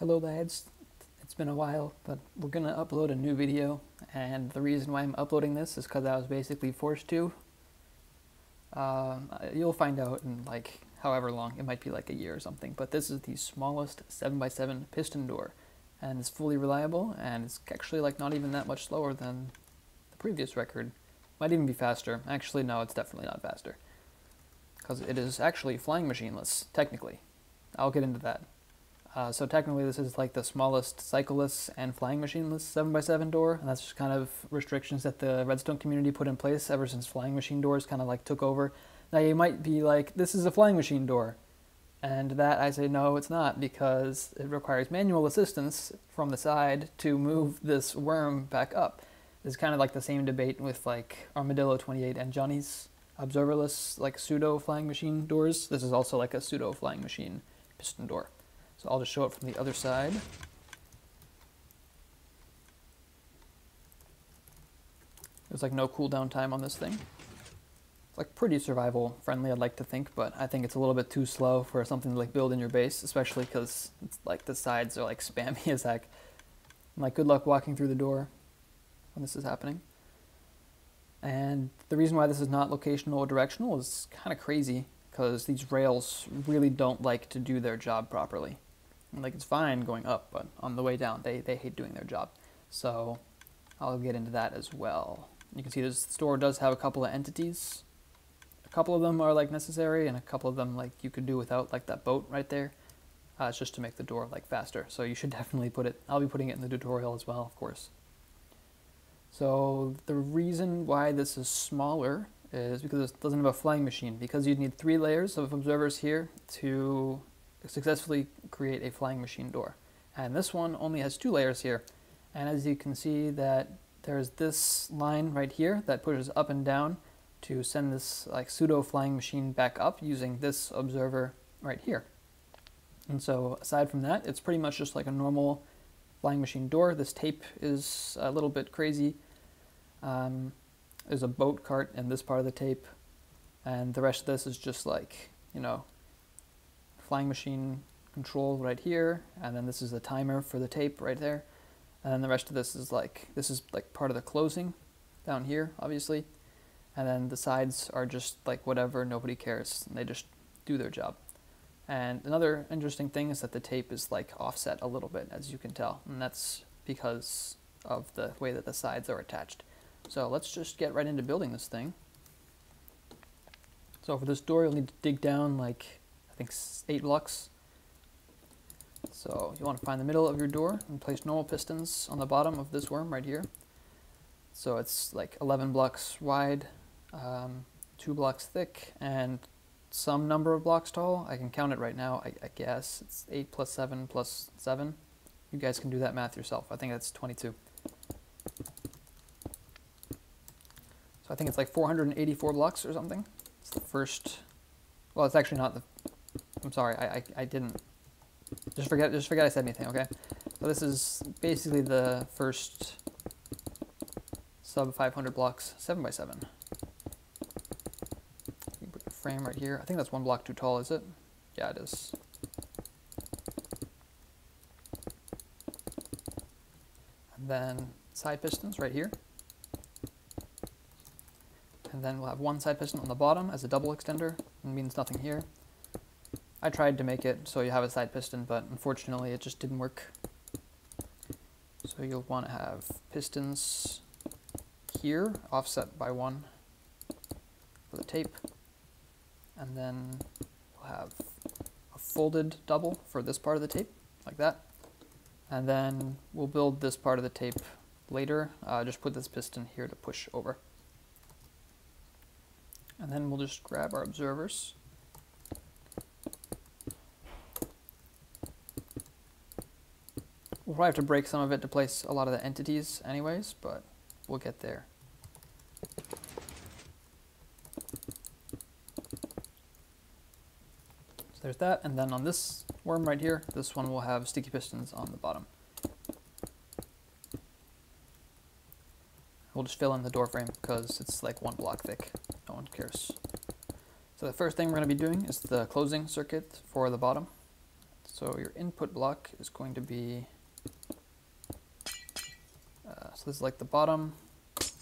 Hello lads, it's been a while, but we're gonna upload a new video, and the reason why I'm uploading this is because I was basically forced to. You'll find out in like however long, it might be like a year or something, but this is the smallest 7x7 piston door, and it's fully reliable, and it's actually like not even that much slower than the previous record. Might even be faster. Actually, no, it's definitely not faster, because it is actually flying machineless, technically. I'll get into that. So technically this is like the smallest cycleless and flying machineless 7x7 door, and that's just kind of restrictions that the redstone community put in place ever since flying machine doors kind of like took over. Now you might be like, this is a flying machine door, and that I say no, it's not, because it requires manual assistance from the side to move this worm back up. It's kind of like the same debate with like Armadillo 28 and Johnny's observerless like pseudo flying machine doors. This is also like a pseudo flying machine piston door. So I'll just show it from the other side. There's like no cooldown time on this thing. It's like pretty survival friendly, I'd like to think, but I think it's a little bit too slow for something to like build in your base, especially because it's like the sides are like spammy as heck. And, like, good luck walking through the door when this is happening. And the reason why this is not locational or directional is kind of crazy, because these rails really don't like to do their job properly. Like, it's fine going up, but on the way down, they hate doing their job. So I'll get into that as well. You can see this store does have a couple of entities. A couple of them are like necessary, and a couple of them like you could do without, like that boat right there. It's just to make the door like faster. So you should definitely put it, I'll be putting it in the tutorial as well, of course. So the reason why this is smaller is because it doesn't have a flying machine, because you'd need 3 layers of observers here to successfully create a flying machine door. And this one only has 2 layers here. And as you can see, that there's this line right here that pushes up and down to send this like pseudo flying machine back up using this observer right here. And so aside from that, it's pretty much just like a normal flying machine door. This tape is a little bit crazy. There's a boat cart in this part of the tape, and the rest of this is just like, you know, flying machine control right here, and then this is the timer for the tape right there, and then the rest of this is like part of the closing down here, obviously, and then the sides are just like whatever, nobody cares, and they just do their job. And another interesting thing is that the tape is like offset a little bit, as you can tell, and that's because of the way that the sides are attached. So let's just get right into building this thing. So for this door, you'll need to dig down like, I think 8 blocks. So you want to find the middle of your door and place normal pistons on the bottom of this worm right here. So it's like 11 blocks wide, 2 blocks thick, and some number of blocks tall. I can count it right now, I guess. It's 8 plus 7 plus 7. You guys can do that math yourself. I think that's 22. So I think it's like 484 blocks or something. It's the first, well, it's actually not the, I'm sorry, I didn't, just forget I said anything, okay? So this is basically the first sub 500 blocks, 7x7. You can put your frame right here. I think that's 1 block too tall, is it? Yeah, it is. And then side pistons right here. And then we'll have 1 side piston on the bottom as a double extender. It means nothing here. I tried to make it so you have a side piston, but unfortunately it just didn't work. So you'll want to have pistons here, offset by 1 for the tape. And then we'll have a folded double for this part of the tape, like that. And then we'll build this part of the tape later. Just put this piston here to push over. And then we'll just grab our observers. We'll probably have to break some of it to place a lot of the entities anyways, but we'll get there. So there's that, and then on this worm right here, this one will have sticky pistons on the bottom. We'll just fill in the door frame because it's like 1 block thick. No one cares. So the first thing we're going to be doing is the closing circuit for the bottom. So your input block is going to be, so this is like the bottom.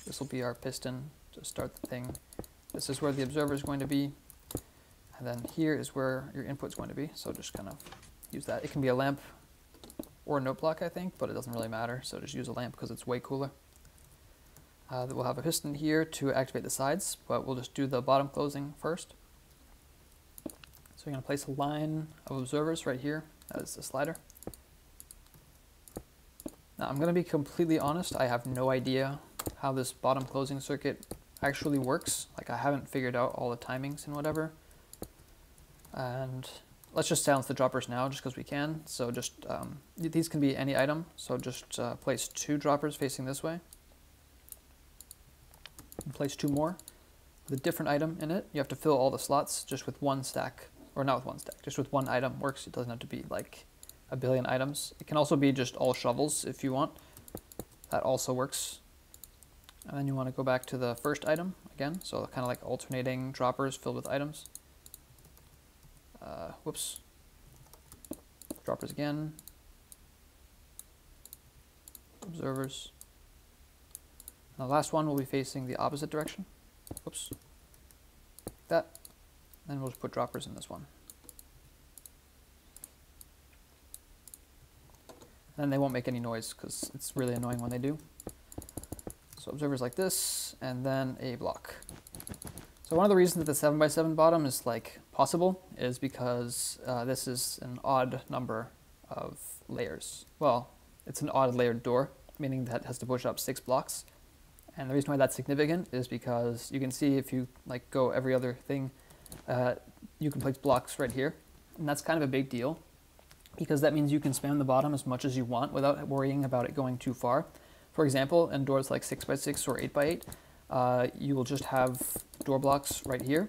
This will be our piston to start the thing. This is where the observer is going to be. And then here is where your input is going to be. So just kind of use that. It can be a lamp or a note block, I think, but it doesn't really matter. So just use a lamp because it's way cooler. We'll have a piston here to activate the sides, but we'll just do the bottom closing first. So you're going to place a line of observers right here as a slider. Now I'm going to be completely honest, I have no idea how this bottom closing circuit actually works. Like, I haven't figured out all the timings and whatever. And let's just silence the droppers now just because we can. So just, these can be any item, so just place 2 droppers facing this way. And place 2 more with a different item in it. You have to fill all the slots just with 1 stack. Or not with 1 stack, just with 1 item works. It doesn't have to be like a billion items. It can also be just all shovels if you want. That also works. And then you want to go back to the first item again, so kind of like alternating droppers filled with items. Whoops. Droppers again. Observers. And the last one will be facing the opposite direction. Whoops. Like that. Then we'll just put droppers in this one. And then they won't make any noise because it's really annoying when they do. So observers like this, and then a block. So one of the reasons that the 7x7 bottom is like possible is because this is an odd number of layers. Well, it's an odd layered door, meaning that it has to push up 6 blocks. And the reason why that's significant is because you can see if you like go every other thing, you can place blocks right here, and that's kind of a big deal because that means you can spam the bottom as much as you want without worrying about it going too far. For example, in doors like 6x6 or 8x8, you will just have door blocks right here,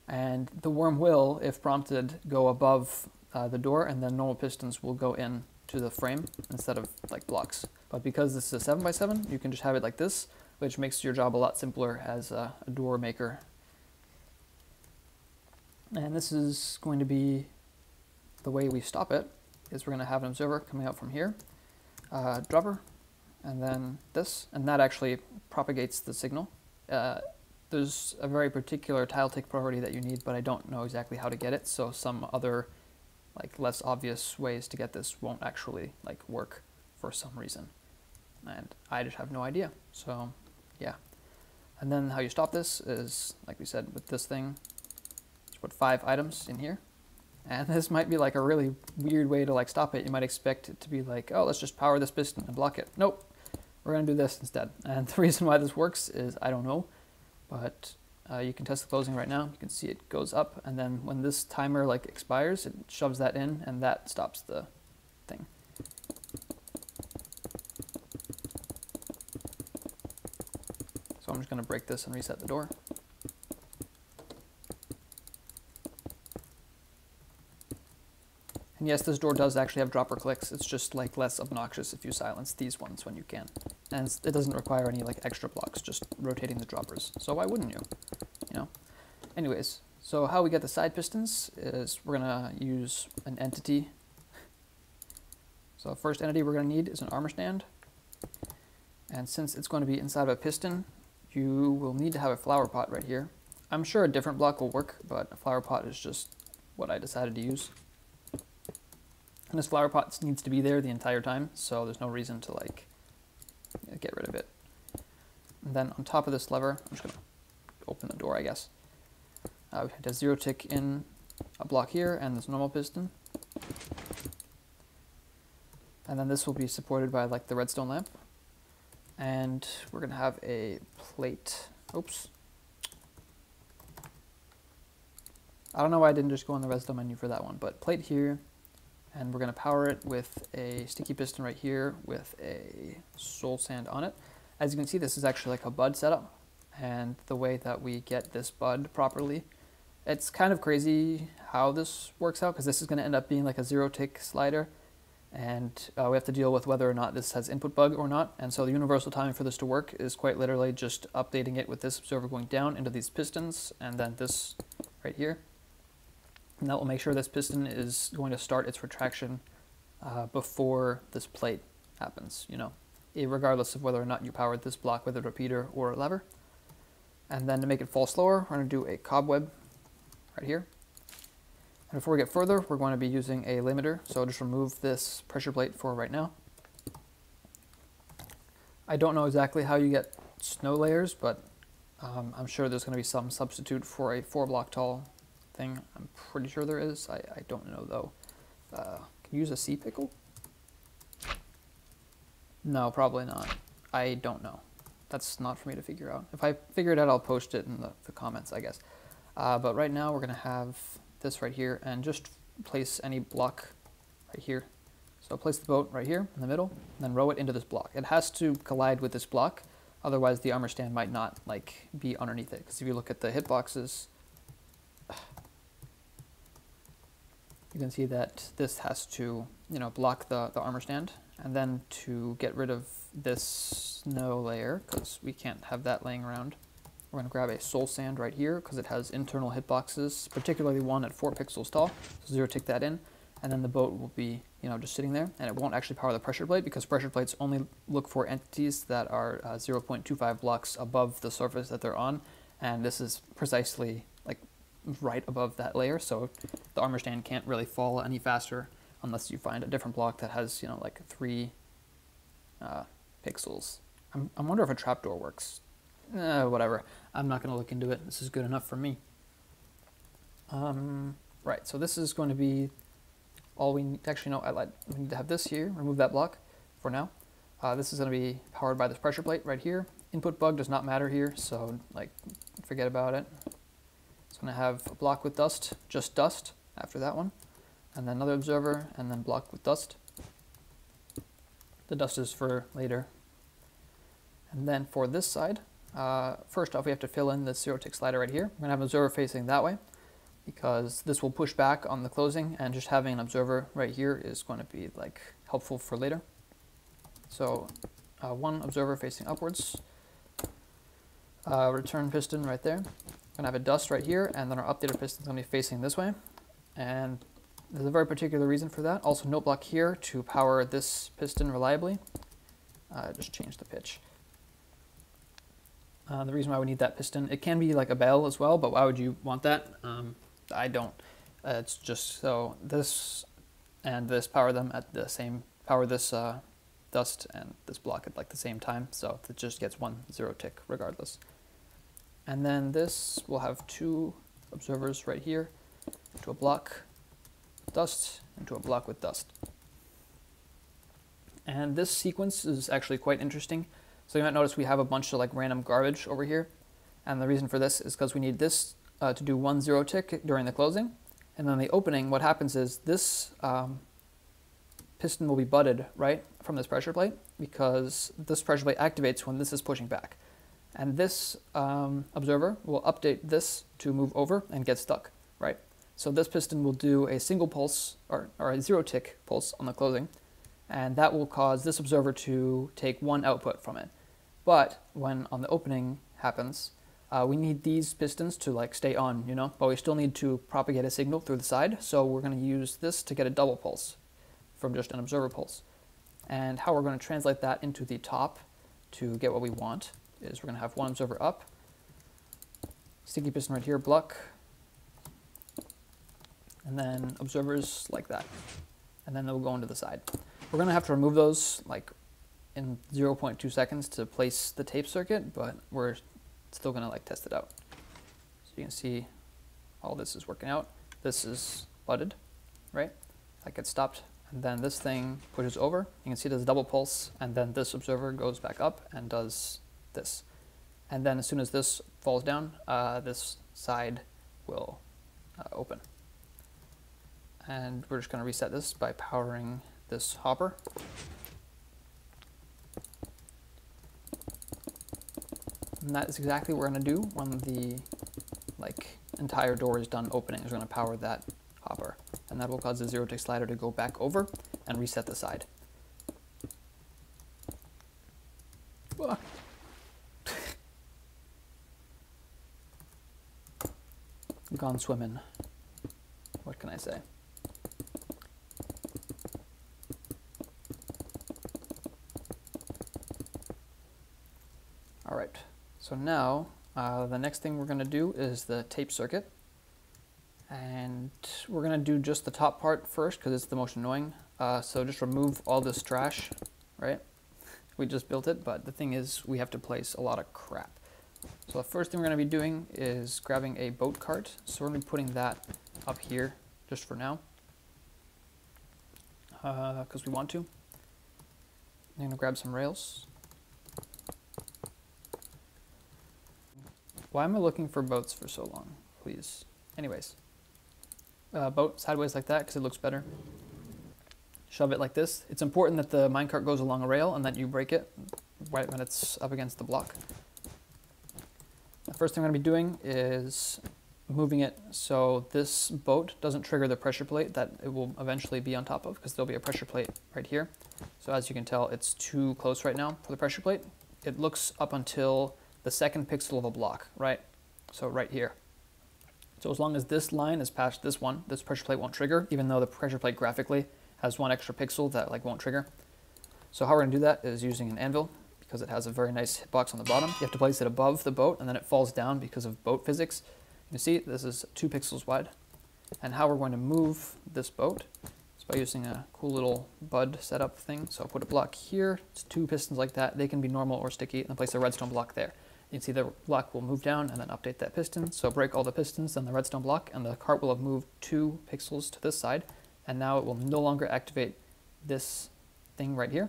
and the worm will, if prompted, go above the door, and then normal pistons will go in to the frame instead of like blocks. But because this is a 7x7, you can just have it like this, which makes your job a lot simpler as a door maker. And this is going to be the way we stop it, is we're going to have an observer coming out from here, dropper, and then this, and that actually propagates the signal. There's a very particular tile tick priority that you need, but I don't know exactly how to get it, so some other like less obvious ways to get this won't actually like work for some reason. And I just have no idea, so yeah. And then how you stop this is, like we said, with this thing, just put 5 items in here. And this might be like a really weird way to like stop it. You might expect it to be like, oh, let's just power this piston and block it. Nope, we're gonna do this instead. And the reason why this works is, I don't know, but you can test the closing right now. You can see it goes up, and then when this timer like expires, it shoves that in, and that stops the thing. So I'm just gonna break this and reset the door. And yes, this door does actually have dropper clicks. It's just like less obnoxious if you silence these ones when you can. And it doesn't require any like extra blocks, just rotating the droppers. So why wouldn't you? You know? Anyways, so how we get the side pistons is we're gonna use an entity. So first entity we're gonna need is an armor stand. And since it's going to be inside of a piston, you will need to have a flower pot right here. I'm sure a different block will work, but a flower pot is just what I decided to use. And this flower pot needs to be there the entire time, so there's no reason to like get rid of it. And then on top of this lever, I'm just gonna open the door, I guess. We had a 0 tick in a block here and this normal piston. And then this will be supported by like the redstone lamp. And we're gonna have a plate. Oops. I don't know why I didn't just go on the redstone menu for that one, but plate here. And we're going to power it with a sticky piston right here with a soul sand on it. As you can see, this is actually like a bud setup. And the way that we get this bud properly, it's kind of crazy how this works out, because this is going to end up being like a 0 tick slider. And we have to deal with whether or not this has input bug or not. And so the universal timing for this to work is quite literally just updating it with this observer going down into these pistons, and then this right here. And that will make sure this piston is going to start its retraction before this plate happens, you know, regardless of whether or not you powered this block with a repeater or a lever. And then to make it fall slower, we're going to do a cobweb right here. And before we get further, we're going to be using a limiter, so I'll just remove this pressure plate for right now. I don't know exactly how you get snow layers, but I'm sure there's going to be some substitute for a 4-block tall thing. I'm pretty sure there is. I don't know though. Can you use a sea pickle? No, probably not. I don't know. That's not for me to figure out. If I figure it out, I'll post it in the comments, I guess. But right now we're going to have this right here and just place any block right here. So place the boat right here in the middle and then row it into this block. It has to collide with this block, otherwise the armor stand might not like be underneath it. Because if you look at the hitboxes, you can see that this has to, you know, block the armor stand. And then to get rid of this snow layer, because we can't have that laying around, we're going to grab a soul sand right here because it has internal hitboxes, particularly one at 4 pixels tall. So 0-tick that in, and then the boat will be, you know, just sitting there, and it won't actually power the pressure plate because pressure plates only look for entities that are 0.25 blocks above the surface that they're on, and this is precisely like right above that layer, so the armor stand can't really fall any faster unless you find a different block that has, you know, like 3 pixels. I wonder if a trapdoor works. Whatever. I'm not going to look into it. This is good enough for me. Right, so this is going to be all we need. Actually, no, we need to have this here. Remove that block for now. This is going to be powered by this pressure plate right here. Input bug does not matter here, so like forget about it. It's going to have a block with dust, just dust after that one. And then another observer, and then block with dust. The dust is for later. And then for this side, first off we have to fill in this 0-tick slider right here. We're going to have an observer facing that way, because this will push back on the closing, and just having an observer right here is going to be like helpful for later. So one observer facing upwards, return piston right there. We're going to have a dust right here, and then our updated piston is going to be facing this way. And there's a very particular reason for that. Also note block here to power this piston reliably. Just change the pitch. The reason why we need that piston, it can be like a bell as well, but why would you want that? I don't. It's just so this and this power them at the same, power this dust and this block at like the same time, so it just gets 1 0-tick regardless. And then this will have 2 observers right here, into a block with dust, into a block with dust. And this sequence is actually quite interesting. So you might notice we have a bunch of like random garbage over here. And the reason for this is because we need this to do 1 0-tick during the closing. And then the opening, what happens is this piston will be butted right from this pressure plate, because this pressure plate activates when this is pushing back. And this observer will update this to move over and get stuck, right? So this piston will do a single pulse, or a 0-tick pulse on the closing, and that will cause this observer to take 1 output from it. But when on the opening happens, we need these pistons to like stay on, you know, but we still need to propagate a signal through the side, so we're going to use this to get a double pulse from just an observer pulse. And how we're going to translate that into the top to get what we want is we're going to have 1 observer up, sticky piston right here, block, and then observers like that, and then they'll go into the side. We're going to have to remove those like in 0.2 seconds to place the tape circuit, but we're still going to like test it out. So you can see all this is working out. This is butted, right? That gets stopped, and then this thing pushes over. You can see there's a double pulse, and then this observer goes back up and does this. And then as soon as this falls down, this side will open. And we're just going to reset this by powering this hopper. And that is exactly what we're going to do when the entire door is done opening. We're going to power that hopper, and that will cause the 0-tick slider to go back over and reset the side. Gone swimming. can I say? All right, so now the next thing we're going to do is the tape circuit. And we're going to do just the top part first because it's the most annoying. So just remove all this trash, right? We just built it, but the thing is we have to place a lot of crap. So the first thing we're going to be doing is grabbing a boat cart. So we're going to be putting that up here just for now because we want to. I'm going to grab some rails. Why am I looking for boats for so long? Please. Anyways. Boat sideways like that because it looks better. Shove it like this. It's important that the minecart goes along a rail and that you break it right when it's up against the block. The first thing I'm going to be doing is moving it so this boat doesn't trigger the pressure plate that it will eventually be on top of, because there'll be a pressure plate right here. So as you can tell, it's too close right now for the pressure plate. It looks up until the second pixel of a block, right? So right here. So as long as this line is past this one, this pressure plate won't trigger, even though the pressure plate graphically has one extra pixel that won't trigger. So how we're going to do that is using an anvil, because it has a very nice hitbox on the bottom. You have to place it above the boat, and then it falls down because of boat physics. You can see this is 2 pixels wide. And how we're going to move this boat is by using a cool little bud setup thing. So I'll put a block here, it's 2 pistons like that. They can be normal or sticky, and then place a redstone block there. You can see the block will move down and then update that piston. So break all the pistons, then the redstone block, and the cart will have moved 2 pixels to this side. And now it will no longer activate this thing right here.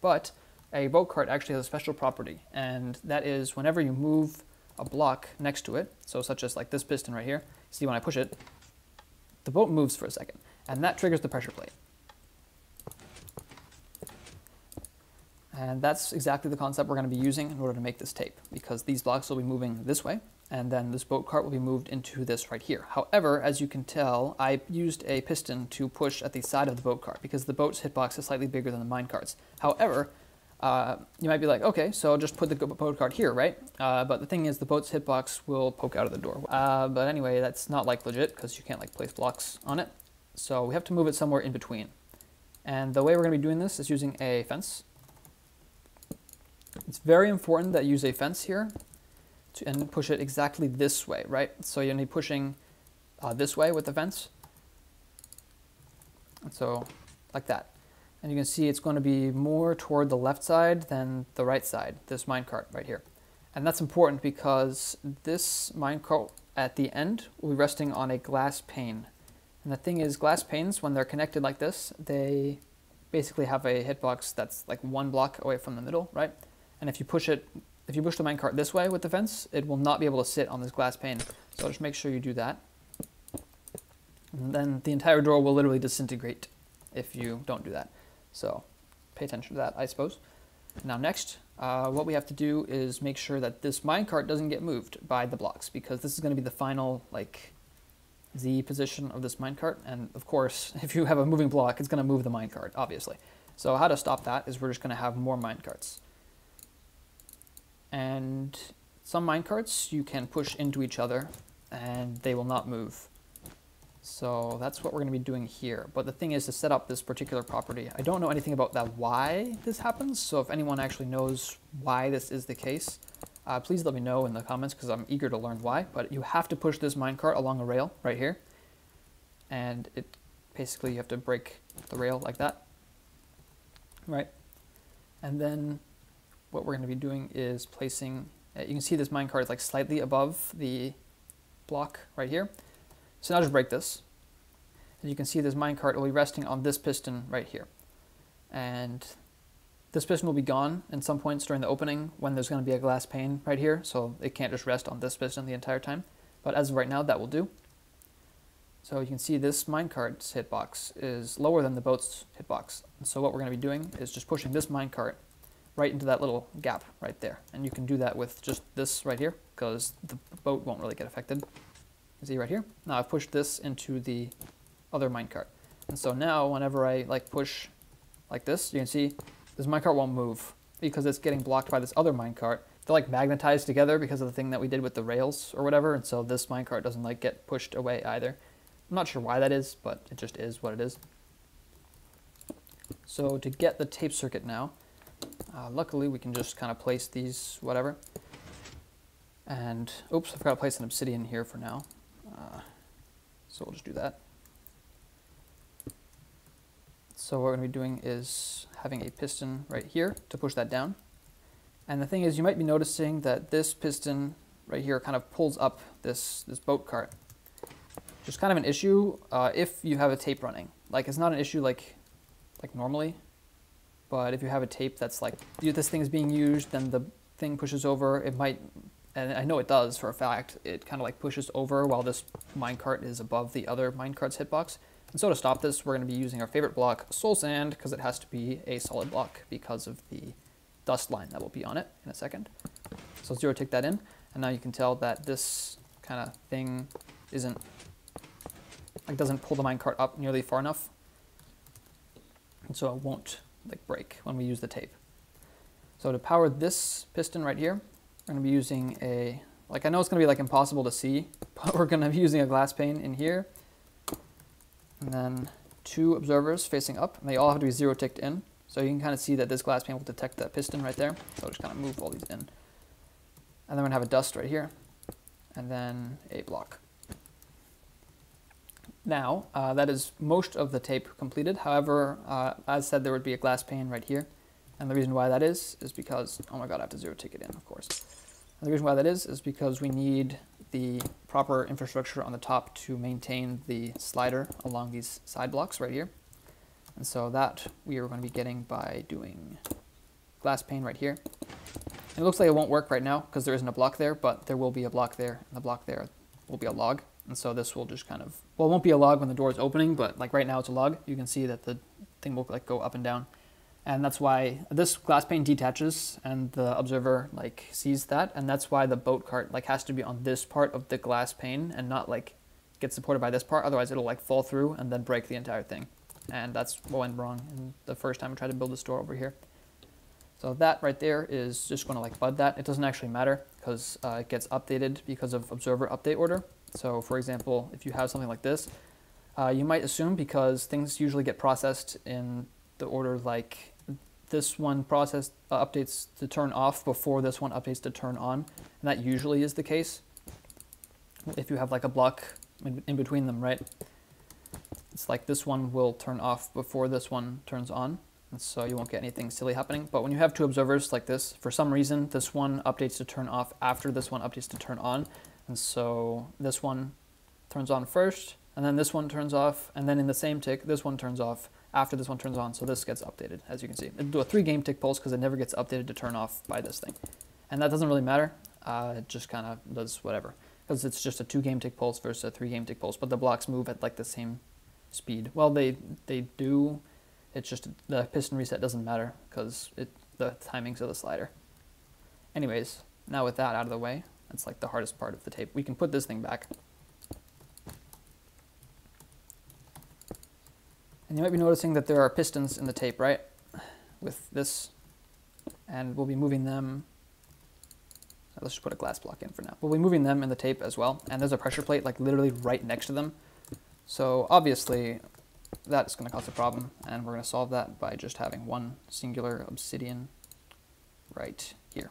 But a boat cart actually has a special property, and that is whenever you move a block next to it, so such as like this piston right here, see when I push it, the boat moves for a second, and that triggers the pressure plate. And that's exactly the concept we're going to be using in order to make this tape, because these blocks will be moving this way, and then this boat cart will be moved into this right here. However, as you can tell, I used a piston to push at the side of the boat cart, because the boat's hitbox is slightly bigger than the mine cart's. However, you might be like, okay, so just put the boat cart here, right? But the thing is, the boat's hitbox will poke out of the door. But anyway, that's not legit, because you can't place blocks on it. So we have to move it somewhere in between. And the way we're going to be doing this is using a fence. It's very important that you use a fence here and push it exactly this way, right? So you're going to be pushing this way with the fence. And so like that. And you can see it's going to be more toward the left side than the right side, this minecart right here. And that's important because this minecart at the end will be resting on a glass pane. And the thing is, glass panes, when they're connected like this, they basically have a hitbox that's like 1 block away from the middle, right? And if you push the minecart this way with the fence, it will not be able to sit on this glass pane. So just make sure you do that. And then the entire door will literally disintegrate if you don't do that. So pay attention to that, I suppose. Now next, what we have to do is make sure that this minecart doesn't get moved by the blocks, because this is going to be the final Z position of this minecart. And of course, if you have a moving block, it's going to move the minecart, obviously. So how to stop that is we're just going to have more minecarts. And some minecarts you can push into each other and they will not move. So that's what we're going to be doing here. But the thing is, to set up this particular property, I don't know anything about that, why this happens. So if anyone actually knows why this is the case, please let me know in the comments, because I'm eager to learn why. But you have to push this minecart along a rail right here. And it basically, you have to break the rail like that. Right? And then what we're going to be doing is placing, you can see this minecart is slightly above the block right here. So now just break this. And you can see this minecart will be resting on this piston right here. And this piston will be gone in some points during the opening when there's going to be a glass pane right here. So it can't just rest on this piston the entire time. But as of right now, that will do. So you can see this minecart's hitbox is lower than the boat's hitbox. And so what we're going to be doing is just pushing this minecart right into that little gap right there. And you can do that with just this right here, because the boat won't really get affected. You see right here? Now I've pushed this into the other minecart. And so now whenever I push like this, you can see this minecart won't move because it's getting blocked by this other minecart. They're magnetized together because of the thing that we did with the rails or whatever. And so this minecart doesn't get pushed away either. I'm not sure why that is, but it just is what it is. So to get the tape circuit now, luckily we can just kind of place these whatever. And oops, I forgot to place an obsidian here for now. So we'll just do that. So what we're going to be doing is having a piston right here to push that down. And the thing is, you might be noticing that this piston right here kind of pulls up this boat cart. Which is kind of an issue if you have a tape running. Like, it's not an issue like normally, but if you have a tape that's like, this thing is being used, then the thing pushes over, it might, and I know it does for a fact, it kind of like pushes over while this minecart is above the other minecart's hitbox. And so to stop this, we're going to be using our favorite block, soul sand, because it has to be a solid block because of the dust line that will be on it in a second. So zero tick that in, and now you can tell that this kind of thing doesn't pull the minecart up nearly far enough. And so it won't like break when we use the tape. So to power this piston right here, we're going to be using a, I know it's going to be like impossible to see, but we're going to be using a glass pane in here. And then 2 observers facing up, and they all have to be zero ticked in. So you can kind of see that this glass pane will detect that piston right there. So I'll just kind of move all these in. And then we're going to have a dust right here, and then a block. Now, that is most of the tape completed. However, as said, there would be a glass pane right here. And the reason why that is because, oh my god, I have to zero tick it in, of course. And the reason why that is because we need the proper infrastructure on the top to maintain the slider along these side blocks right here. And so that we are going to be getting by doing glass pane right here. And it looks like it won't work right now because there isn't a block there, but there will be a block there, and the block there will be a log. And so this will just kind of, well, it won't be a log when the door is opening, but like right now it's a log. You can see that the thing will like go up and down. And that's why this glass pane detaches and the observer like sees that. And that's why the boat cart like has to be on this part of the glass pane and not like get supported by this part. Otherwise it'll like fall through and then break the entire thing. And that's what went wrong in the first time I tried to build this door over here. So that right there is just going to like bud that. It doesn't actually matter because it gets updated because of observer update order. So for example, if you have something like this, you might assume because things usually get processed in the order like this one process updates to turn off before this one updates to turn on. And that usually is the case if you have like a block in between them, right? It's like this one will turn off before this one turns on. And so you won't get anything silly happening. But when you have 2 observers like this, for some reason, this one updates to turn off after this one updates to turn on. And so this one turns on first, and then this one turns off, and then in the same tick, this one turns off after this one turns on. So this gets updated, as you can see. It'll do a 3 game tick pulse because it never gets updated to turn off by this thing. And that doesn't really matter. It just kind of does whatever. Because it's just a 2 game tick pulse versus a 3 game tick pulse. But the blocks move at like the same speed. Well, they do. It's just the piston reset doesn't matter because the timings of the slider. Anyways, now with that out of the way, that's like the hardest part of the tape. We can put this thing back. And you might be noticing that there are pistons in the tape, right? With this. And we'll be moving them. Let's just put a glass block in for now. We'll be moving them in the tape as well. And there's a pressure plate like literally right next to them. So obviously that is going to cause a problem. And we're going to solve that by just having one singular obsidian right here.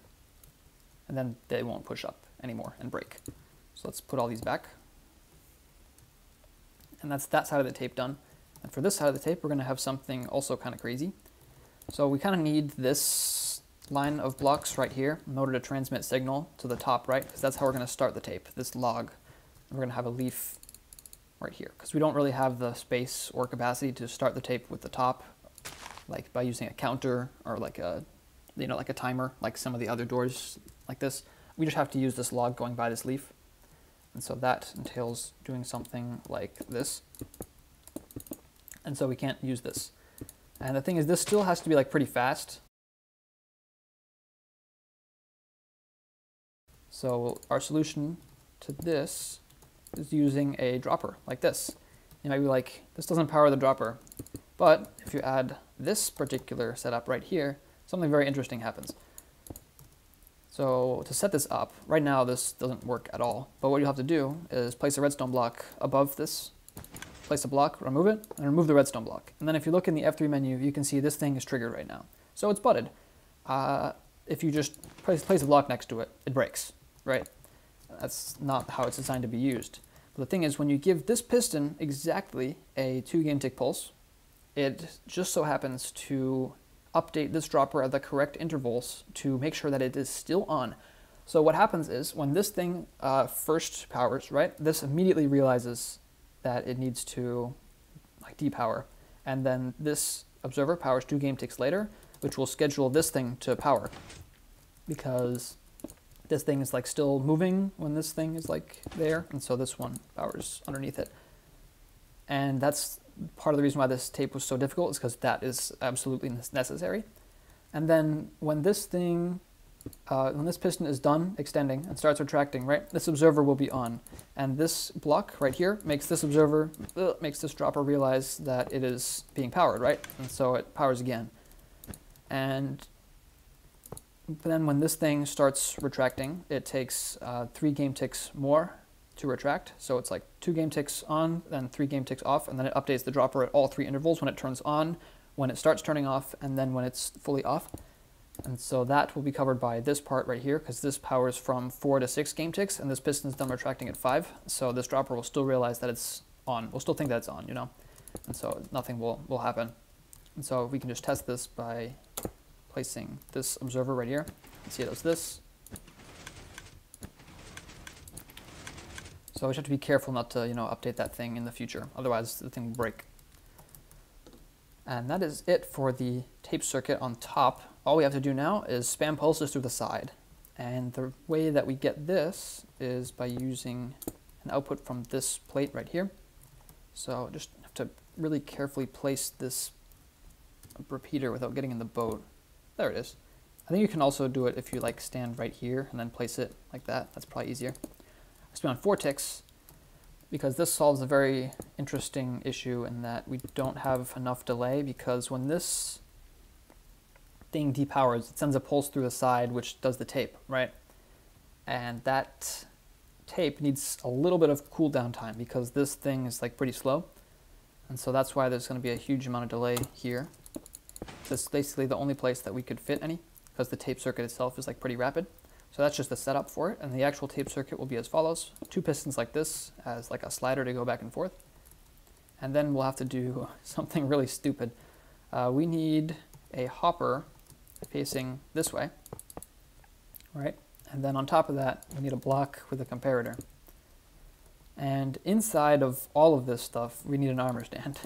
And then they won't push up anymore and break. So let's put all these back. And that's that side of the tape done. And for this side of the tape, we're going to have something also kind of crazy. So we kind of need this line of blocks right here in order to transmit signal to the top right, because that's how we're going to start the tape, this log. And we're going to have a leaf right here, because we don't really have the space or capacity to start the tape with the top, like by using a counter or like a, like a timer, like some of the other doors like this. We just have to use this log going by this leaf. And so that entails doing something like this. And so we can't use this. And the thing is, this still has to be like pretty fast. So our solution to this is using a dropper like this. You might be like, this doesn't power the dropper. But if you add this particular setup right here, something very interesting happens. So to set this up, right now this doesn't work at all. But what you'll have to do is place a redstone block above this place a block, remove it, and remove the redstone block. And then if you look in the F3 menu, you can see this thing is triggered right now. So it's butted. If you just place a block next to it, it breaks, right? That's not how it's designed to be used. But the thing is, when you give this piston exactly a 2 game tick pulse, it just so happens to update this dropper at the correct intervals to make sure that it is still on. So what happens is, when this thing first powers, right, this immediately realizes that it needs to like depower. And then this observer powers 2 game ticks later, which will schedule this thing to power, because this thing is like still moving when this thing is like there, and so this one powers underneath it. And that's part of the reason why this tape was so difficult, is because that is absolutely necessary. And then when this thing, when this piston is done extending and starts retracting, right, this observer will be on. And this block right here makes this observer, makes this dropper realize that it is being powered, right? And so it powers again. And then when this thing starts retracting, it takes 3 game ticks more to retract. So it's like 2 game ticks on, then 3 game ticks off, and then it updates the dropper at all 3 intervals: when it turns on, when it starts turning off, and then when it's fully off. And so that will be covered by this part right here, because this powers from 4 to 6 game ticks, and this piston is done retracting at 5. So this dropper will still realize that it's on. We'll still think that it's on, you know? And so nothing will happen. And so we can just test this by placing this observer right here. You see it does this. So we just have to be careful not to, update that thing in the future. Otherwise, the thing will break. And that is it for the tape circuit on top. All we have to do now is spam pulses through the side. And the way that we get this is by using an output from this plate right here. So just have to really carefully place this repeater without getting in the boat. There it is. I think you can also do it if you like stand right here and then place it like that. That's probably easier. I spin on 4 ticks because this solves a very interesting issue in that we don't have enough delay, because when this thing depowers, it sends a pulse through the side which does the tape, right? And that tape needs a little bit of cooldown time because this thing is like pretty slow. And so that's why there's going to be a huge amount of delay here. This is basically the only place that we could fit any, because the tape circuit itself is like pretty rapid. So that's just the setup for it, and the actual tape circuit will be as follows. 2 pistons like this as like a slider to go back and forth. And then we'll have to do something really stupid. We need a hopper facing this way, right? And then on top of that, we need a block with a comparator. And inside of all of this stuff, we need an armor stand.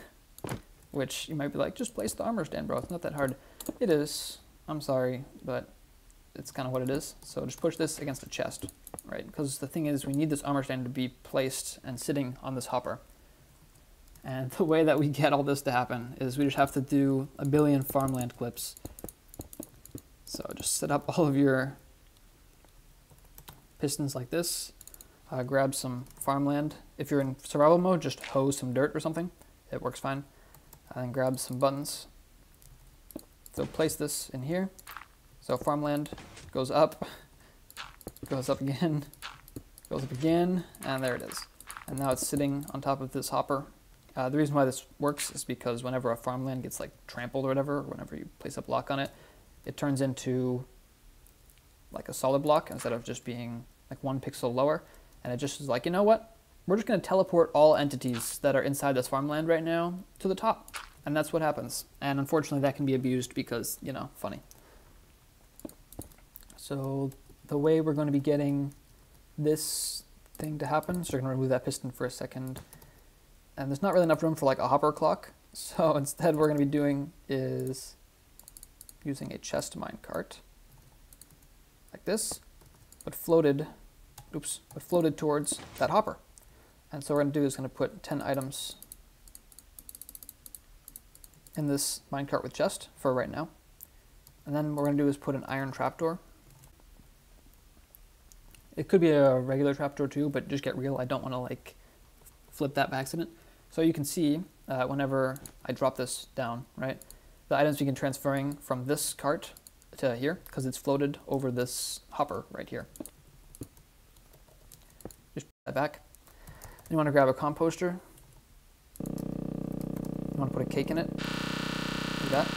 Which you might be like, just place the armor stand, bro. It's not that hard. It is. I'm sorry, but it's kind of what it is. So just push this against the chest, right? Because the thing is, we need this armor stand to be placed and sitting on this hopper. And the way that we get all this to happen is we just have to do a billion farmland clips. So just set up all of your pistons like this. Grab some farmland. If you're in survival mode, just hose some dirt or something. It works fine. And then grab some buttons. So place this in here. So farmland goes up again, goes up again, and there it is. And now it's sitting on top of this hopper. The reason why this works is because whenever a farmland gets like trampled or whatever, whenever you place a block on it, it turns into like a solid block instead of just being like 1 pixel lower. And it just is like, you know what? We're just going to teleport all entities that are inside this farmland right now to the top. And that's what happens. And unfortunately that can be abused because, funny. So the way we're going to be getting this thing to happen, so we're going to remove that piston for a second. And there's not really enough room for like a hopper clock. So instead what we're going to be doing is using a chest minecart like this, but floated towards that hopper. And so what we're going to do is going to put 10 items in this minecart with chest for right now. And then what we're going to do is put an iron trapdoor. It could be a regular trapdoor too, but just get real. I don't want to like flip that by accident. So you can see whenever I drop this down, right, the items begin transferring from this cart to here because it's floated over this hopper right here. Just put that back. You want to grab a composter, I'm gonna put a cake in it, like that.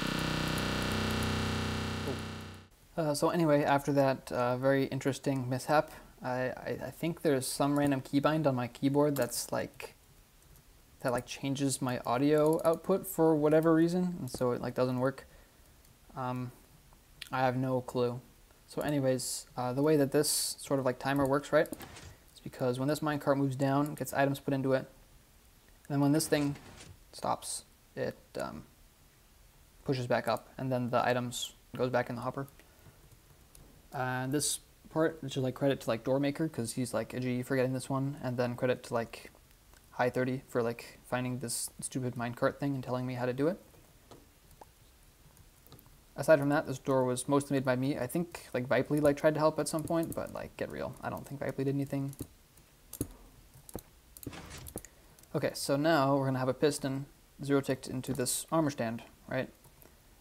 So anyway, after that very interesting mishap, I think there's some random keybind on my keyboard that changes my audio output for whatever reason, and so it like doesn't work. I have no clue. So anyways, the way that this sort of like timer works, right, is because when this minecart moves down, it gets items put into it, and then when this thing stops, it pushes back up, and then the items goes back in the hopper. And this part, which is like credit to like Doormaker, because he's like a G for getting this one, and then credit to like High30 for like finding this stupid minecart thing and telling me how to do it. Aside from that, this door was mostly made by me. I think like vipely like tried to help at some point, but like get real, I don't think vipely did anything. Okay, so now we're gonna have a piston zero-ticked into this armor stand, right?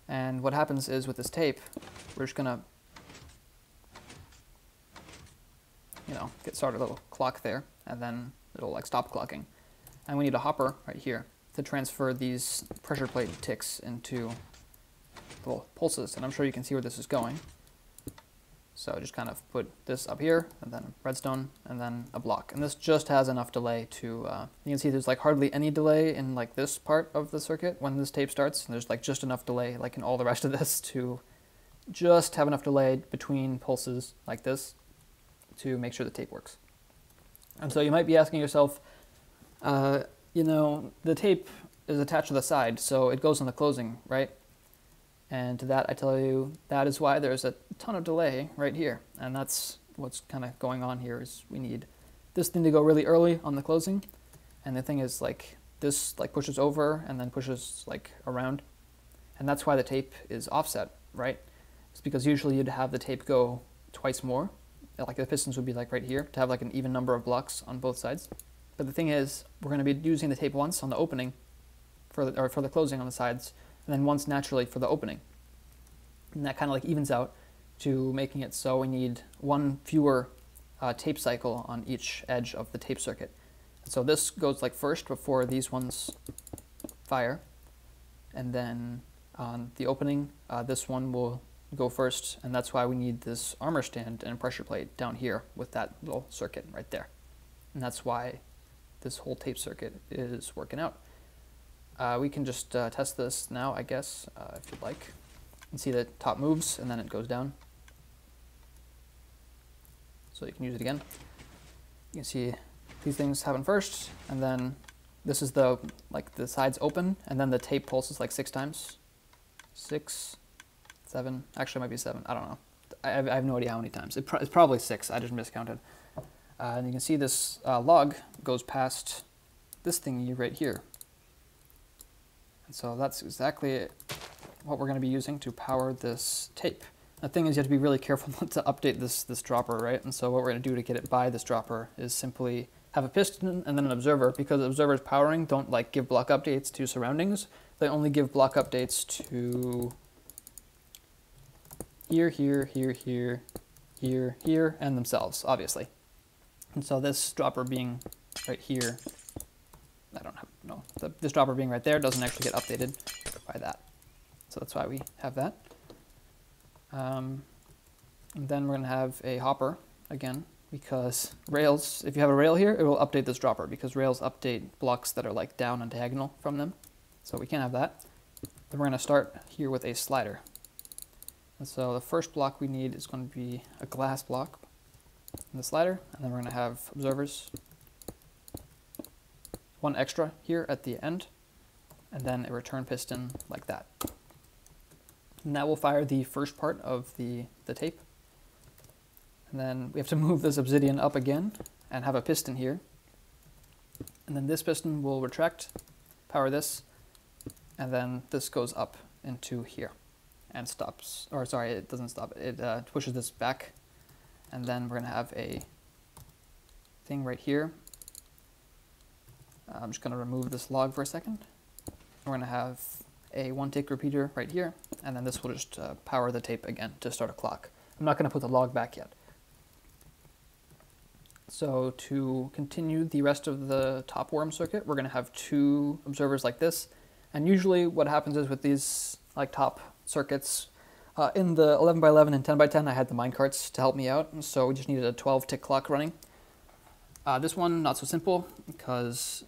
And what happens is with this tape, we're just gonna, you know, start a little clock there, and then it'll like stop clocking. And we need a hopper right here to transfer these pressure plate ticks into little pulses, and I'm sure you can see where this is going. So just kind of put this up here, and then redstone, and then a block. And this just has enough delay to, you can see there's like hardly any delay in like this part of the circuit when this tape starts, and there's like just enough delay like in all the rest of this to just have enough delay between pulses like this to make sure the tape works. And so you might be asking yourself, you know, the tape is attached to the side, so it goes on the closing, right? And to that I tell you, that is why there's a ton of delay right here. And that's what's kind of going on here, is we need this thing to go really early on the closing. And the thing is like, this like pushes over and then pushes like around. And that's why the tape is offset, right? It's because usually you'd have the tape go twice more. Like the pistons would be like right here to have like an even number of blocks on both sides. But the thing is, we're going to be using the tape once on the opening for the closing on the sides, and then once naturally for the opening. And that kind of like evens out to making it so we need one fewer tape cycle on each edge of the tape circuit. And so this goes like first before these ones fire, and then on the opening, this one will go first, and that's why we need this armor stand and pressure plate down here with that little circuit right there. And that's why this whole tape circuit is working out. We can just test this now, I guess, if you'd like. You can see the top moves and then it goes down. So you can use it again. You can see these things happen first, and then this is the sides open, and then the tape pulses like 6 times. 6, 7, actually it might be 7, I don't know. I have no idea how many times. It's probably 6, I just miscounted. And you can see this log goes past this thingy right here. And so that's exactly what we're going to be using to power this tape. The thing is, you have to be really careful not to update this dropper, right? And so what we're going to do to get it by this dropper is simply have a piston and then an observer, because observers powering don't like give block updates to surroundings. They only give block updates to here, here, here, here, here, here, and themselves, obviously. And so this dropper being right here, this dropper being right there doesn't actually get updated by that. So that's why we have that. And then we're going to have a hopper again, because rails, if you have a rail here, it will update this dropper, because rails update blocks that are like down and diagonal from them. So we can't have that. Then we're going to start here with a slider. And so the first block we need is going to be a glass block in the slider, and then we're going to have observers, one extra here at the end, and then a return piston like that. And that will fire the first part of the tape. And then we have to move this obsidian up again and have a piston here. And then this piston will retract, power this, and then this goes up into here and stops. Or sorry, it doesn't stop. It pushes this back. And then we're going to have a thing right here. I'm just going to remove this log for a second. We're going to have a one-tick repeater right here, and then this will just power the tape again to start a clock. I'm not going to put the log back yet. So to continue the rest of the top worm circuit, we're going to have 2 observers like this, And usually what happens is with these like top circuits, in the 11x11 and 10x10 I had the minecarts to help me out, and so we just needed a 12 tick clock running. This one, not so simple, because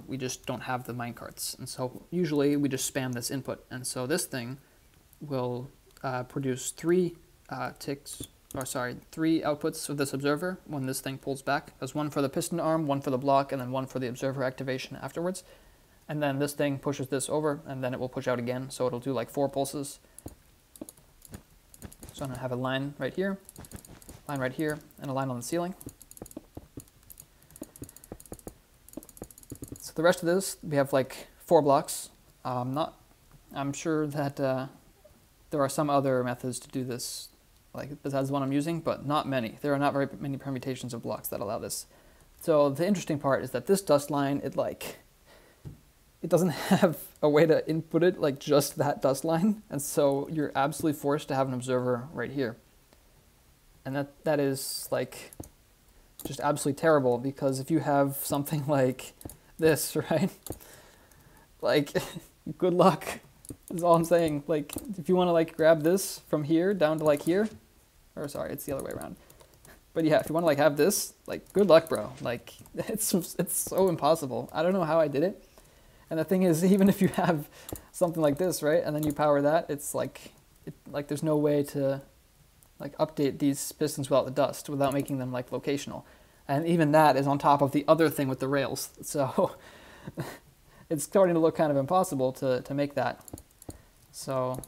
we just don't have the minecarts, and so usually we just spam this input, and so this thing will produce three outputs of this observer when this thing pulls back. There's one for the piston arm, one for the block, and then one for the observer activation afterwards. And then this thing pushes this over, and then it will push out again, so it'll do like 4 pulses. So I'm going to have a line right here, and a line on the ceiling. So the rest of this, we have like 4 blocks. I'm sure that there are some other methods to do this, like besides the one I'm using, but not many. There are not very many permutations of blocks that allow this. So the interesting part is that this dust line, it doesn't have a way to input it like just that dust line, and so you're absolutely forced to have an observer right here. And that is like just absolutely terrible, because if you have something like this, right, like good luck is all I'm saying. Like if you want to like grab this from here down to like here, or sorry, it's the other way around. But yeah, if you want to like have this, like good luck, bro. Like it's so impossible. I don't know how I did it. And the thing is, even if you have something like this, right, and then you power that, it's like there's no way to like update these pistons without the dust, without making them like locational. And even that is on top of the other thing with the rails. So it's starting to look kind of impossible to make that. So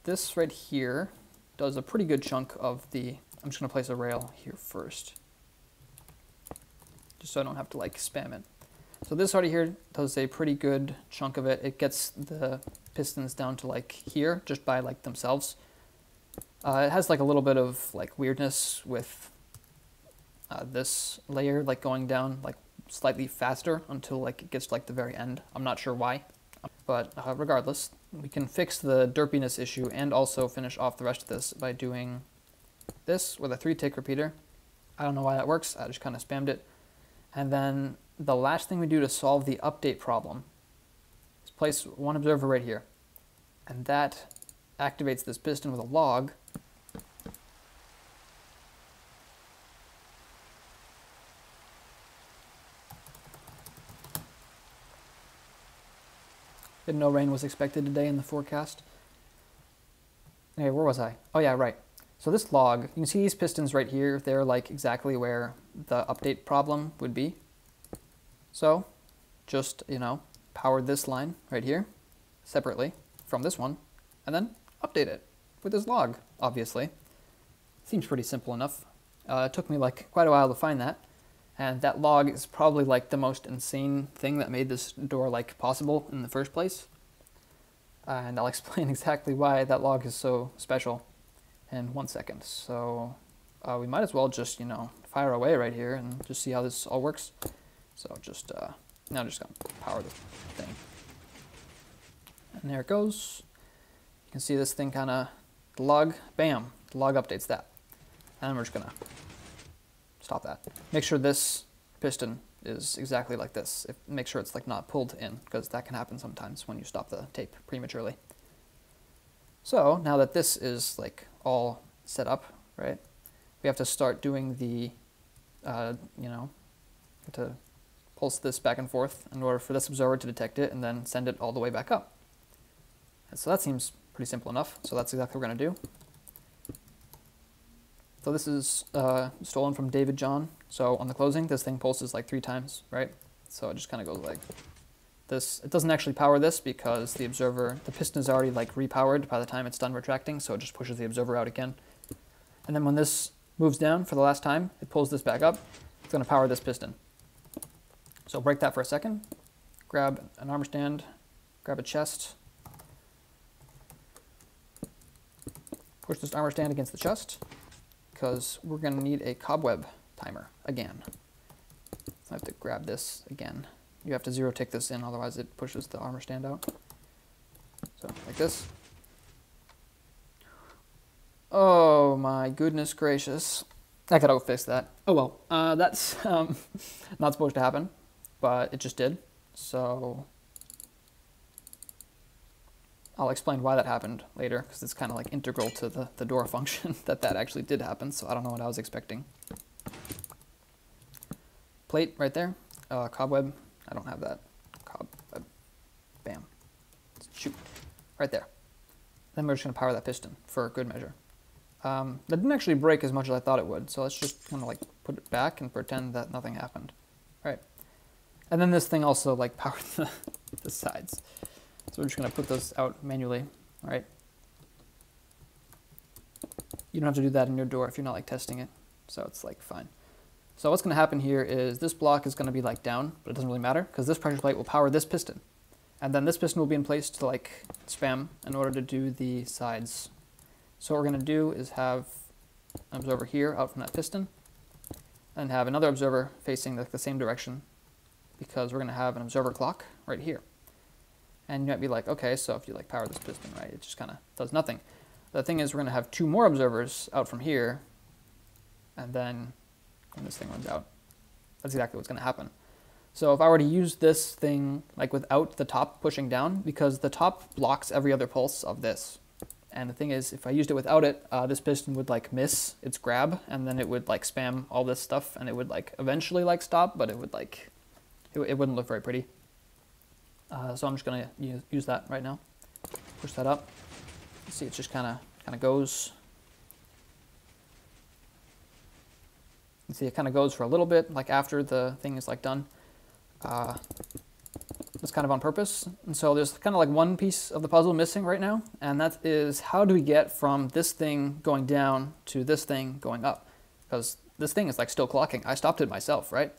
this right here does a pretty good chunk of the, I'm just going to place a rail here first, just so I don't have to like spam it. So this right here does a pretty good chunk of it. It gets the pistons down to like here just by like themselves. It has like a little bit of like weirdness with this layer like going down like slightly faster until like it gets to like the very end. I'm not sure why, but regardless, we can fix the derpiness issue and also finish off the rest of this by doing this with a 3-tick repeater. I don't know why that works. I just kind of spammed it. And then the last thing we do to solve the update problem is place one observer right here, and that activates this piston with a log. Didn't know rain was expected today in the forecast. Okay, where was I? Oh yeah, right. So this log, you can see these pistons right here, they're like exactly where the update problem would be. So just, power this line right here separately from this one, and then update it with this log, obviously. Seems pretty simple enough. It took me like quite a while to find that, and that log is probably like the most insane thing that made this door like possible in the first place. And I'll explain exactly why that log is so special in 1 second. So we might as well just, fire away right here and just see how this all works. So now I'm just going to power the thing. And there it goes. You can see this thing kind of, the log, bam, the log updates that. And we're just going to stop that. Make sure this piston is exactly like this. Make sure it's like not pulled in, because that can happen sometimes when you stop the tape prematurely. So now that this is like all set up, right, we have to start doing the, to pulse this back and forth in order for this observer to detect it and then send it all the way back up. And so that seems pretty simple enough. So that's exactly what we're going to do. So this is stolen from David John. So on the closing, this thing pulses like 3 times, right? So it just kind of goes like this. It doesn't actually power this because the observer, the piston is already like repowered by the time it's done retracting, so it just pushes the observer out again. And then when this moves down for the last time, it pulls this back up. It's going to power this piston. So break that for a second. Grab an armor stand, grab a chest, push this armor stand against the chest, because we're going to need a cobweb timer again. So I have to grab this again. You have to 0-tick this in, otherwise it pushes the armor stand out. So like this. Oh my goodness gracious. I gotta go fix that. Oh well, that's not supposed to happen, but it just did. So I'll explain why that happened later, because it's kind of like integral to the door function that actually did happen, so I don't know what I was expecting. Plate right there. Cobweb. I don't have that. Cobweb. Bam. Shoot. Right there. Then we're just going to power that piston for good measure. That didn't actually break as much as I thought it would, so let's just kind of like put it back and pretend that nothing happened. All right. And then this thing also like powered the sides. So we're just going to put those out manually. All right. You don't have to do that in your door if you're not like testing it, so it's like fine. So what's going to happen here is this block is going to be like down, but it doesn't really matter because this pressure plate will power this piston. And then this piston will be in place to like spam in order to do the sides. So what we're going to do is have an observer here out from that piston and have another observer facing the same direction because we're going to have an observer clock right here. And you might be like, okay, so if you like power this piston, right, it just kind of does nothing. The thing is we're going to have two more observers out from here, and then when this thing runs out, that's exactly what's going to happen. So if I were to use this thing like without the top pushing down, because the top blocks every other pulse of this. And the thing is, if I used it without it, this piston would like miss its grab, and then it would like spam all this stuff, and it would like eventually like stop, but it would like, it wouldn't look very pretty. So I'm just going to use that right now. Push that up. See, it just kind of goes. You see, it kind of goes for a little bit, like after the thing is like done. It's kind of on purpose. And so there's kind of like one piece of the puzzle missing right now, and that is how do we get from this thing going down to this thing going up? Because this thing is like still clocking. I stopped it myself, right?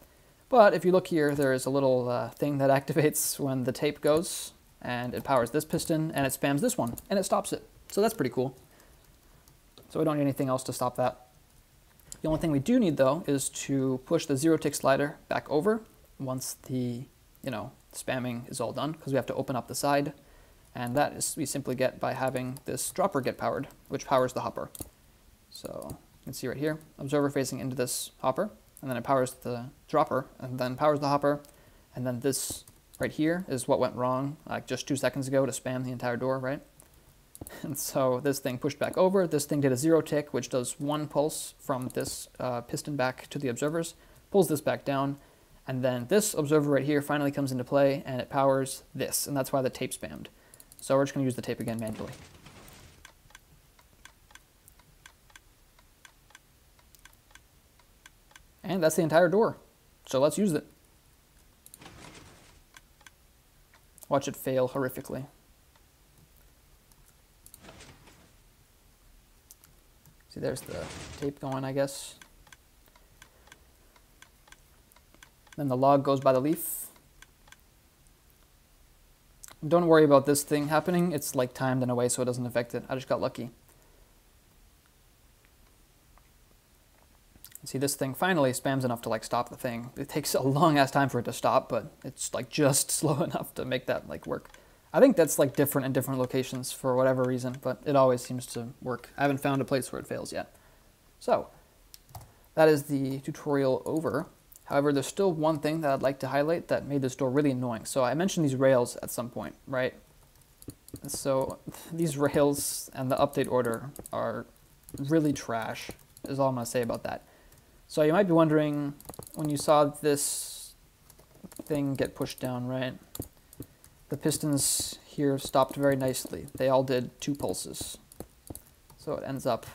But if you look here, there is a little thing that activates when the tape goes, and it powers this piston, and it spams this one, and it stops it. So that's pretty cool. So we don't need anything else to stop that. The only thing we do need, though, is to push the zero tick slider back over once the, spamming is all done, because we have to open up the side, and that is we simply get by having this dropper get powered, which powers the hopper. So you can see right here, observer facing into this hopper, and then it powers the dropper, and then powers the hopper, and then this right here is what went wrong like just 2 seconds ago to spam the entire door, right? And so this thing pushed back over, this thing did a zero tick, which does one pulse from this piston back to the observers, pulls this back down, and then this observer right here finally comes into play, and it powers this, and that's why the tape spammed. So we're just going to use the tape again manually. And that's the entire door. So let's use it. Watch it fail horrifically. See, there's the tape going, I guess. Then the log goes by the leaf. Don't worry about this thing happening. It's like timed in a way so it doesn't affect it. I just got lucky. See, this thing finally spams enough to like stop the thing. It takes a long ass time for it to stop, but it's like just slow enough to make that like work. I think that's like different in different locations for whatever reason, but it always seems to work. I haven't found a place where it fails yet. So that is the tutorial over. However, there's still one thing that I'd like to highlight that made this door really annoying. So I mentioned these rails at some point, right? So these rails and the update order are really trash, is all I'm going to say about that. So you might be wondering, when you saw this thing get pushed down, right? The pistons here stopped very nicely. They all did 2 pulses. So it ends up,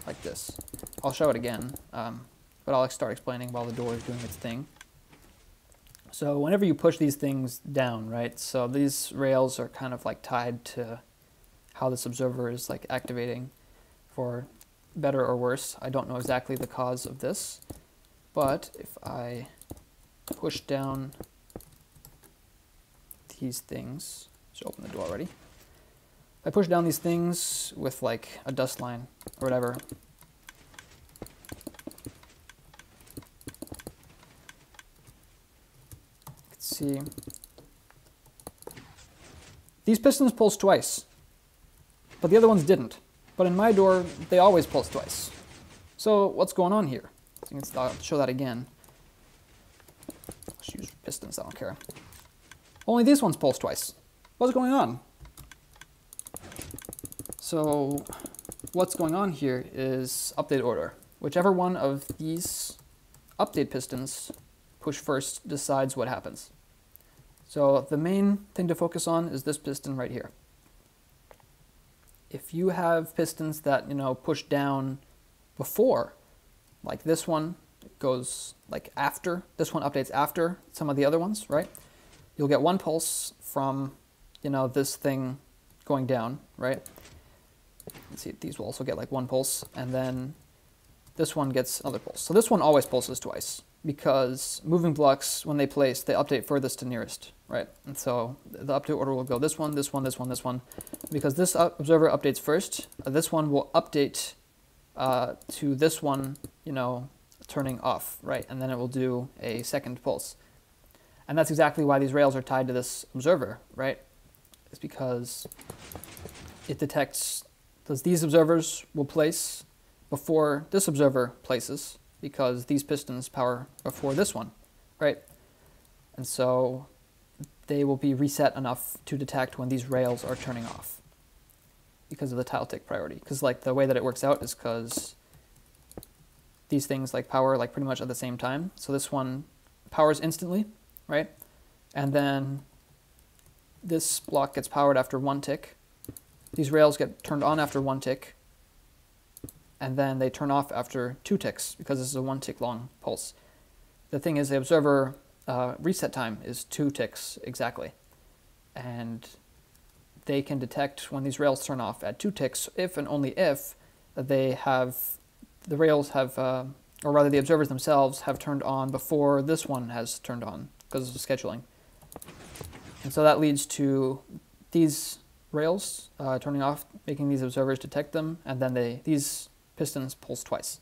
like this. I'll show it again, but I'll start explaining while the door is doing its thing. So whenever you push these things down, right? So these rails are kind of like tied to how this observer is like activating for better or worse. I don't know exactly the cause of this, but if I push down these things, should open the door already. If I push down these things with like a dust line or whatever, you can see these pistons pulse twice, but the other ones didn't. But in my door, they always pulse twice. So what's going on here? So I'll show that again. Let's use pistons, I don't care. Only these ones pulse twice. What's going on? So what's going on here is update order. Whichever one of these update pistons push first decides what happens. So the main thing to focus on is this piston right here. If you have pistons that, push down before, like this one goes like after, this one updates after some of the other ones, right? You'll get one pulse from, this thing going down, right? Let's see, these will also get like one pulse, and then this one gets another pulse. So this one always pulses twice, because moving blocks, when they place, they update furthest to nearest, right? And so the update order will go this one, this one, this one, this one. Because this observer updates first, this one will update to this one, turning off, right? And then it will do a second pulse. And that's exactly why these rails are tied to this observer, right? It's because it detects, these observers will place before this observer places, because these pistons power before this one, right? And so they will be reset enough to detect when these rails are turning off because of the tile tick priority. Because like the way that it works out is because these things like power like pretty much at the same time. So this one powers instantly, right? And then this block gets powered after one tick. These rails get turned on after one tick, and then they turn off after 2 ticks, because this is a 1 tick long pulse. The thing is, the observer reset time is 2 ticks exactly, and they can detect when these rails turn off at 2 ticks if and only if they have, the rails have, or rather the observers themselves have turned on before this one has turned on, because of scheduling. And so that leads to these rails turning off, making these observers detect them, and then these pistons pulse twice.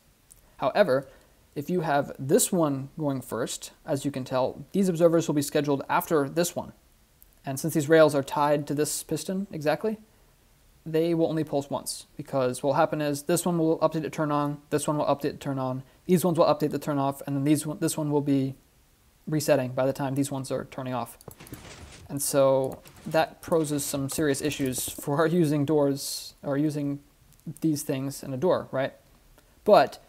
However, if you have this one going first, as you can tell, these observers will be scheduled after this one. And since these rails are tied to this piston exactly, they will only pulse once, because what will happen is this one will update to turn on, this one will update to turn on, these ones will update to turn off, and then this one will be resetting by the time these ones are turning off. And so that poses some serious issues for using doors, or using these things in a door, right? But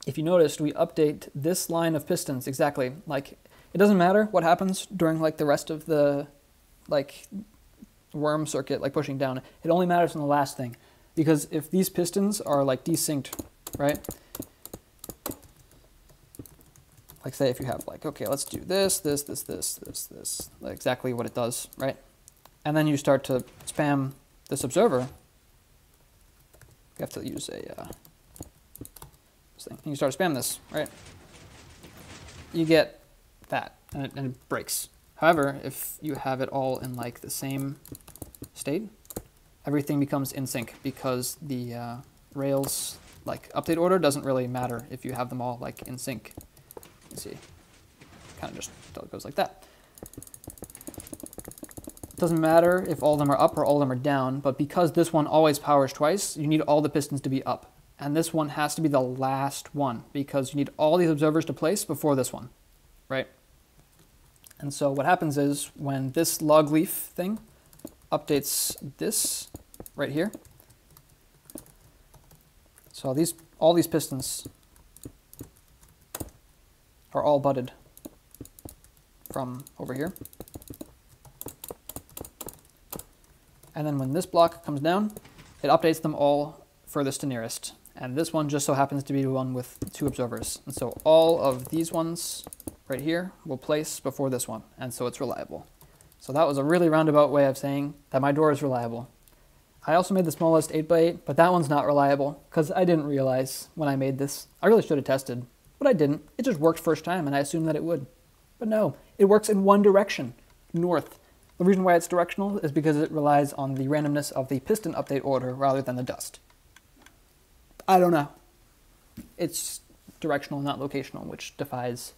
if you noticed, we update this line of pistons exactly. Like, it doesn't matter what happens during like the rest of the like worm circuit, like pushing down. It only matters in the last thing, because if these pistons are like desynced, right? Like say if you have like, okay, let's do this, like exactly what it does, right? And then you start to spam this observer. You have to use a this thing. And you start to spam this, right? You get that, and it breaks. However, if you have it all in like the same state, everything becomes in sync, because the rails like update order doesn't really matter if you have them all like in sync. You see, kind of just goes like that. It doesn't matter if all of them are up or all of them are down, but because this one always powers twice, you need all the pistons to be up. And this one has to be the last one, because you need all these observers to place before this one, right? And so what happens is, when this log leaf thing updates this right here, so all these pistons are all butted from over here. And then when this block comes down, it updates them all furthest to nearest. And this one just so happens to be the one with 2 observers. And so all of these ones right here will place before this one, and so it's reliable. So that was a really roundabout way of saying that my door is reliable. I also made the smallest 8x8, but that one's not reliable, because I didn't realize when I made this. I really should have tested, but I didn't. It just worked first time, and I assumed that it would. But no, it works in one direction, north. The reason why it's directional is because it relies on the randomness of the piston update order rather than the dust. I don't know. It's directional, not locational, which defies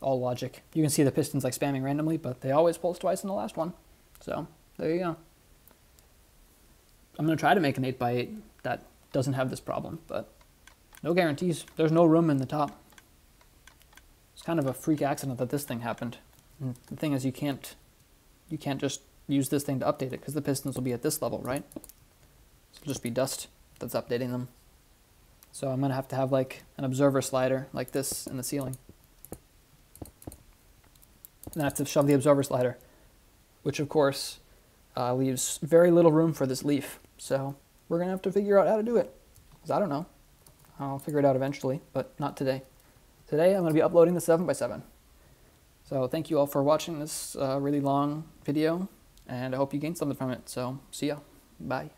all logic. You can see the pistons like spamming randomly, but they always pulse twice in the last one. So there you go. I'm going to try to make an 8x8 that doesn't have this problem, but no guarantees. There's no room in the top. It's kind of a freak accident that this thing happened. And the thing is, you can't just use this thing to update it, because the pistons will be at this level, right? It'll just be dust that's updating them. So I'm going to have like an observer slider like this in the ceiling. And then I have to shove the observer slider, which of course leaves very little room for this leaf. So we're going to have to figure out how to do it. Because I don't know. I'll figure it out eventually, but not today. Today I'm going to be uploading the 7x7. So thank you all for watching this really long video, and I hope you gained something from it. So see ya. Bye.